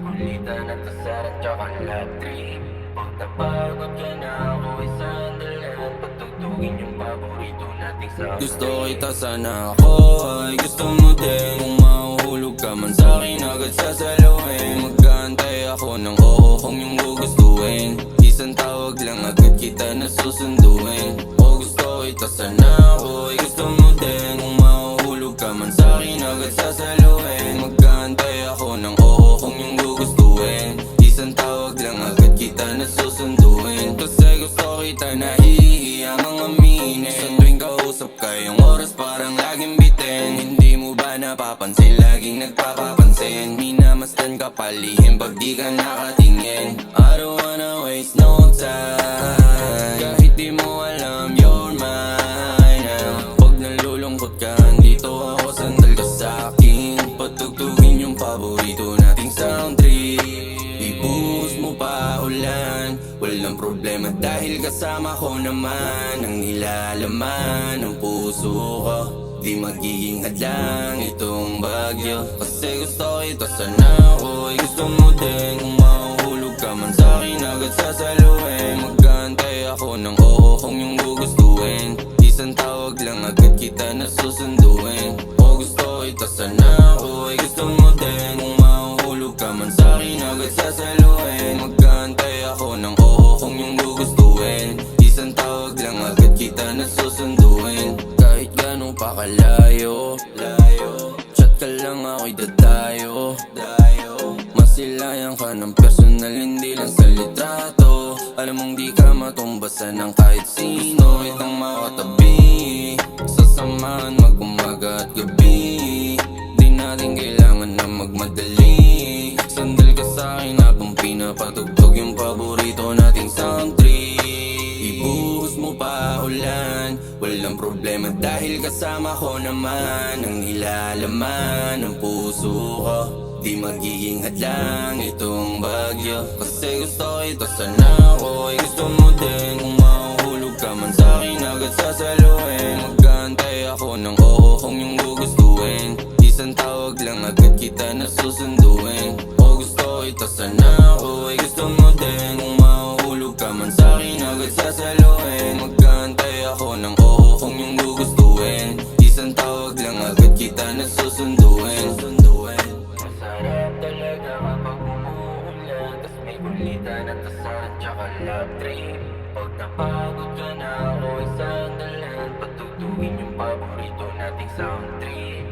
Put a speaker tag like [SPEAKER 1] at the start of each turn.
[SPEAKER 1] kulitan at tasar at tsaka love trip. Pag napagod ka na ako ay sandalan, pagtugtugin yung paborito nating sound.
[SPEAKER 2] Gusto kita sana ako, ay gusto mo din. Kung mahuhulog ka man sa'kin agad sasaluhin. Mag-aantay ako ng oo kung yung gugustuhin. Isang tawag lang agad kita na susunduin. O gusto kita sana ako, ay gusto mo din. Kung mahuhulog ka man sa'kin agad sasaluhin. Mag-aantay ako ng oo kung yung gugustuhin. Isang tawag lang agad kita na susunduin. Kasi gusto kita na hihiya mga aminin. Sa tuwing kausap ka yung oras parang laging bitin. Hindi mo ba napapansin, laging nagpapapansin. Minamasdan ka palihim pag di ka nakatingin. I don't wanna waste no time. Kahit di mo alam you're mine. Pag nalulungkot ka, andito ako, sandal ka sa'kin. Patugtugin yung paborito nating sound trip. Ibuhos mo pa ulan, walang problema dahil kasama ko naman. Ang nilalaman ng puso ko, di magiging hadlang itong bagyo. Kasi gusto kita sana ako, ay gusto mo din. Kung mahuhulog ka man sa'kin agad sasaluhin. Mag-aantay ako ng oo kung yung gugustuhin. Isang tawag lang agad kita na susunduin. O gusto kita sana ako, ay gusto mo din. Kung mahuhulog ka man sa'kin agad sasaluhin. Mag-aantay ako ng oo kung yung gugustuhin. Isang tawag lang agad kita na susunduin. Kahit ganong pa kalayo, chat ka lang ako'y dadayo. Masilayan ka ng personal, hindi lang sa litrato. Alam mong di ka matumbasan ng kahit sino. Itong makatabi, sasamahan mag-umaga at gabi. Di natin kailangan na magmadali. Sandal ka sa'kin habang pinapatugtog yung paborito nating sound trip. Ibuhos mo pa ulan, walang problema dahil kasama ko naman. Ang nilalaman ng puso ko, di magiging hadlang itong bagyo. Kasi gusto kita sana ako, ay gusto mo din. Kung mahuhulog ka man sa'kin agad sasaluhin. Mag-aantay ako ng oo kung yung gugustuhin. Isang tawag lang agad kita na susunduin. O gusto kita sana ako, ay gusto mo din. Kung mahuhulog ka man sa'kin agad sasaluhin. Mag-aantay ako ng oo kung yung gugustuhin. Isang tawag lang agad kita na susunduin.
[SPEAKER 1] Masarap talaga kapag umuulan, tas may kulitan at tasar at tsaka love trip. Pag napagod ka na ako ay sandalan, pagtugtugin yung paborito nating sound trip.